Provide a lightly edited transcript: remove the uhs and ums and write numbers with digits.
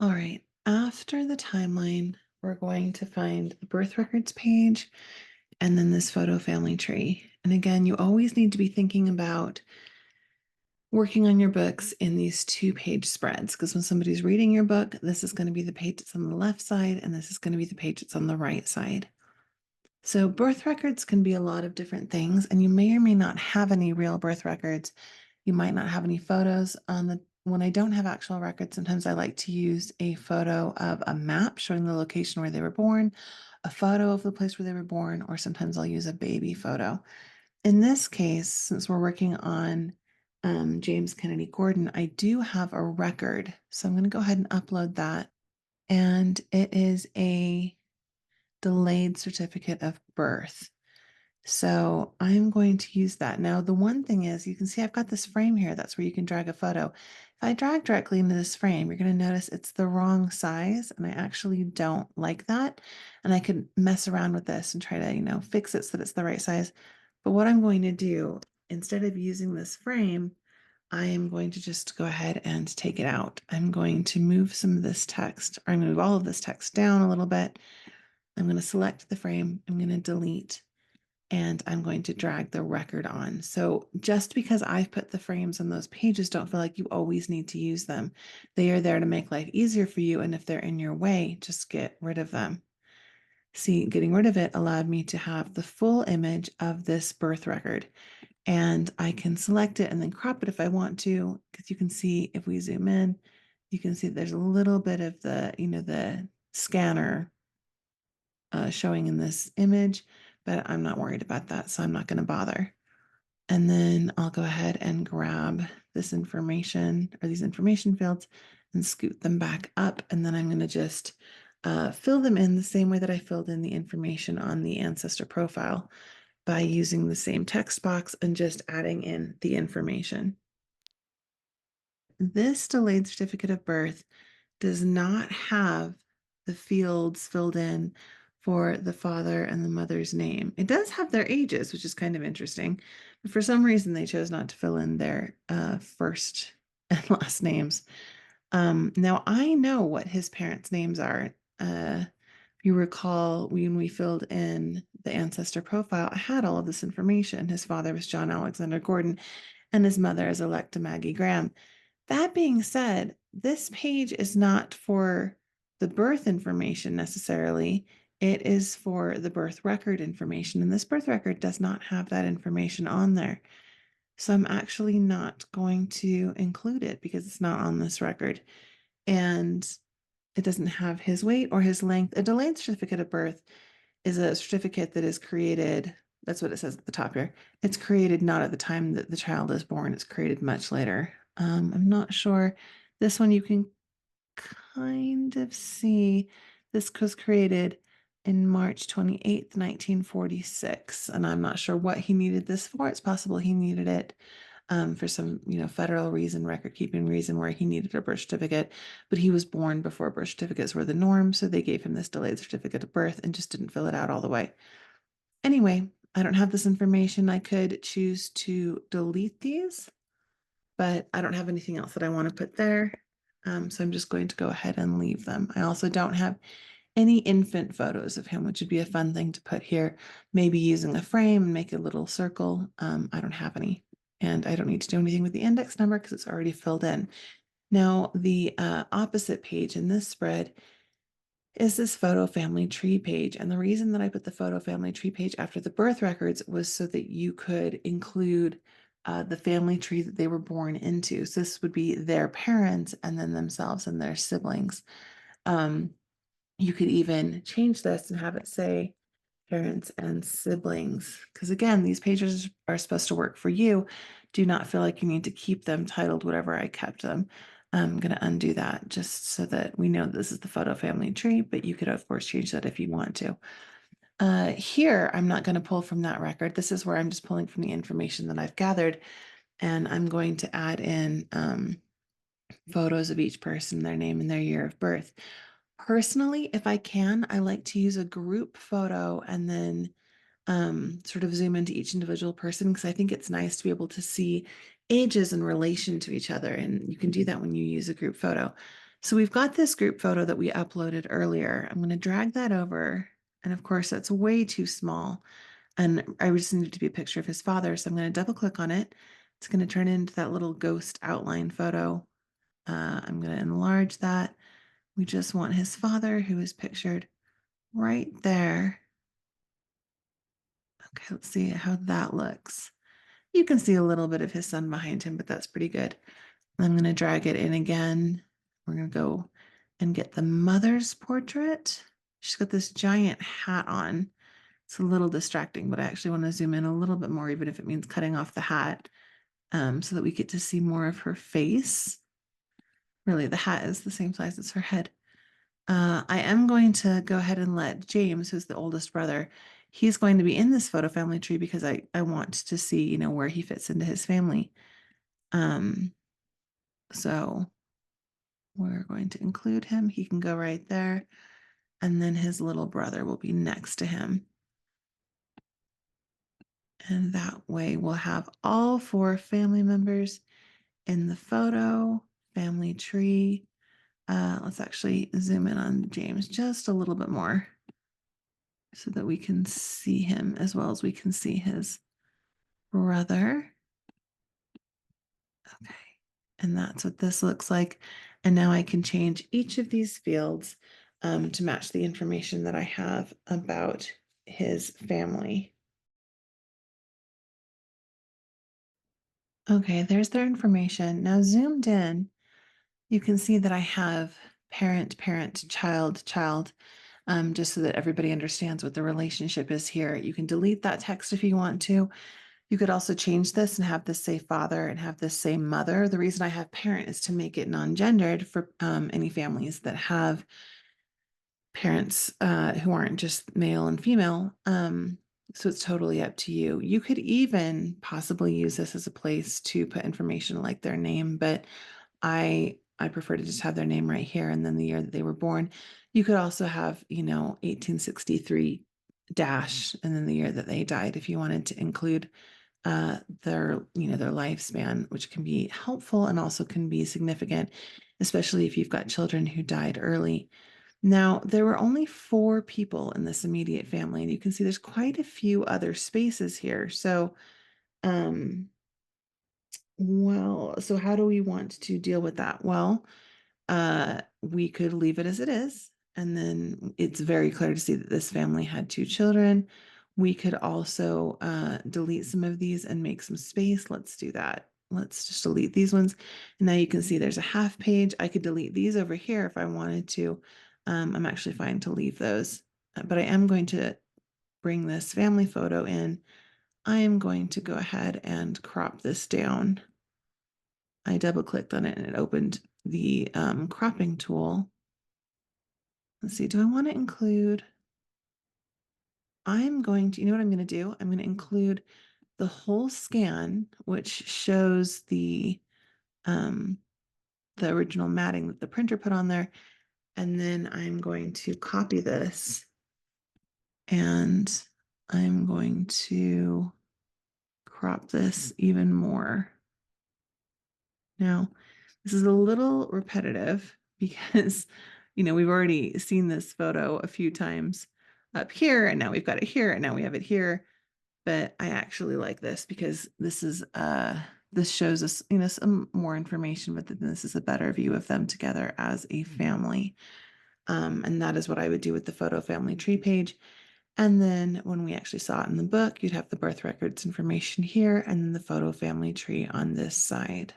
All right. After the timeline, we're going to find the birth records page and then this photo family tree. And again, you always need to be thinking about working on your books in these 2-page spreads because when somebody's reading your book, this is going to be the page that's on the left side and this is going to be the page that's on the right side. So birth records can be a lot of different things, and you may or may not have any real birth records. You might not have any photos on the when I don't have actual records, sometimes I like to use a photo of a map showing the location where they were born, a photo of the place where they were born, or sometimes I'll use a baby photo. In this case, since we're working on James Kennedy Gordon, I do have a record. So I'm going to go ahead and upload that. And it is a delayed certificate of birth. So I'm going to use that. Now, the one thing is you can see I've got this frame here. That's where you can drag a photo. If I drag directly into this frame, you're going to notice it's the wrong size. And I actually don't like that. And I could mess around with this and try to, fix it so that it's the right size. But what I'm going to do, instead of using this frame, I am going to just go ahead and take it out. I'm going to move some of this text, or I'm going to move all of this text down a little bit. I'm going to select the frame. I'm going to delete and I'm going to drag the record on. So just because I've put the frames on those pages, don't feel like you always need to use them. They are there to make life easier for you. And if they're in your way, just get rid of them. See, getting rid of it allowed me to have the full image of this birth record. And I can select it and then crop it if I want to, because you can see if we zoom in, you can see there's a little bit of the scanner showing in this image, but I'm not worried about that, so I'm not going to bother. And then I'll go ahead and grab this information or these information fields and scoot them back up. And then I'm going to just fill them in the same way that I filled in the information on the ancestor profile by using the same text box and just adding in the information. This delayed certificate of birth does not have the fields filled in for the father and the mother's name. It does have their ages, which is kind of interesting. But for some reason, they chose not to fill in their first and last names. Now, I know what his parents' names are. If you recall, when we filled in the ancestor profile, I had all of this information. His father was John Alexander Gordon, and his mother is Electa Maggie Graham. That being said, this page is not for the birth information necessarily. It is for the birth record information, and this birth record does not have that information on there. So I'm actually not going to include it because it's not on this record. And it doesn't have his weight or his length. A delayed certificate of birth is a certificate that is created. That's what it says at the top here. It's created not at the time that the child is born. It's created much later. I'm not sure. This one you can kind of see. This was created in March 28th, 1946. And I'm not sure what he needed this for. It's possible he needed it for some, federal reason, record keeping reason where he needed a birth certificate, but he was born before birth certificates were the norm. So they gave him this delayed certificate of birth and just didn't fill it out all the way. Anyway, I don't have this information. I could choose to delete these, but I don't have anything else that I want to put there. So I'm just going to go ahead and leave them. I also don't have any infant photos of him, which would be a fun thing to put here. Maybe using a frame and make a little circle. I don't have any. And I don't need to do anything with the index number because it's already filled in. Now, the opposite page in this spread is this photo family tree page. And the reason that I put the photo family tree page after the birth records was so that you could include the family tree that they were born into. So this would be their parents and then themselves and their siblings. You could even change this and have it say parents and siblings. Because again, these pages are supposed to work for you. Do not feel like you need to keep them titled whatever I kept them. I'm going to undo that just so that we know this is the photo family tree, but you could, of course, change that if you want to. Here, I'm not going to pull from that record. This is where I'm just pulling from the information that I've gathered, and I'm going to add in photos of each person, their name, and their year of birth. Personally, if I can, I like to use a group photo and then sort of zoom into each individual person because I think it's nice to be able to see ages in relation to each other. And you can do that when you use a group photo. So we've got this group photo that we uploaded earlier. I'm going to drag that over. And of course, that's way too small. And I just need it to be a picture of his father. So I'm going to double click on it. It's going to turn into that little ghost outline photo. I'm going to enlarge that. We just want his father, who is pictured right there. Okay, let's see how that looks. You can see a little bit of his son behind him, but that's pretty good. I'm going to drag it in again. We're going to go and get the mother's portrait. She's got this giant hat on. It's a little distracting, but I actually want to zoom in a little bit more, even if it means cutting off the hat, so that we get to see more of her face. Really, the hat is the same size as her head. I am going to go ahead and let James, who's the oldest brother, he's going to be in this photo family tree because I want to see, where he fits into his family. So we're going to include him. He can go right there. And then his little brother will be next to him. And that way we'll have all 4 family members in the photo family tree. Let's actually zoom in on James just a little bit more so that we can see him as well as we can see his brother. Okay. And that's what this looks like. And now I can change each of these fields to match the information that I have about his family. Okay, there's their information. Now zoomed in, you can see that I have parent, parent, child, child, just so that everybody understands what the relationship is here. You can delete that text if you want to. You could also change this and have this say father and have this say mother. The reason I have parent is to make it non-gendered for any families that have parents who aren't just male and female. So it's totally up to you. You could even possibly use this as a place to put information like their name, but I prefer to just have their name right here and then the year that they were born. You could also have, 1863 dash and then the year that they died if you wanted to include their lifespan, which can be helpful and also can be significant, especially if you've got children who died early. Now, there were only 4 people in this immediate family, and you can see there's quite a few other spaces here. So, so how do we want to deal with that? Well, we could leave it as it is, and then it's very clear to see that this family had 2 children. We could also delete some of these and make some space. Let's do that. Let's just delete these ones. And now you can see there's a half page. I could delete these over here if I wanted to. I'm actually fine to leave those, but I am going to bring this family photo in. I am going to go ahead and crop this down. I double clicked on it and it opened the cropping tool. Let's see, do I want to include? I'm going to, you know what I'm going to do? I'm going to include the whole scan, which shows the original matting that the printer put on there. And then I'm going to copy this and I'm going to crop this even more. Now, this is a little repetitive because, we've already seen this photo a few times up here, and now we've got it here, and now we have it here. But I actually like this because this shows us, some more information, but then this is a better view of them together as a family. And that is what I would do with the photo family tree page. And then when we actually saw it in the book, you'd have the birth records information here and then the photo family tree on this side.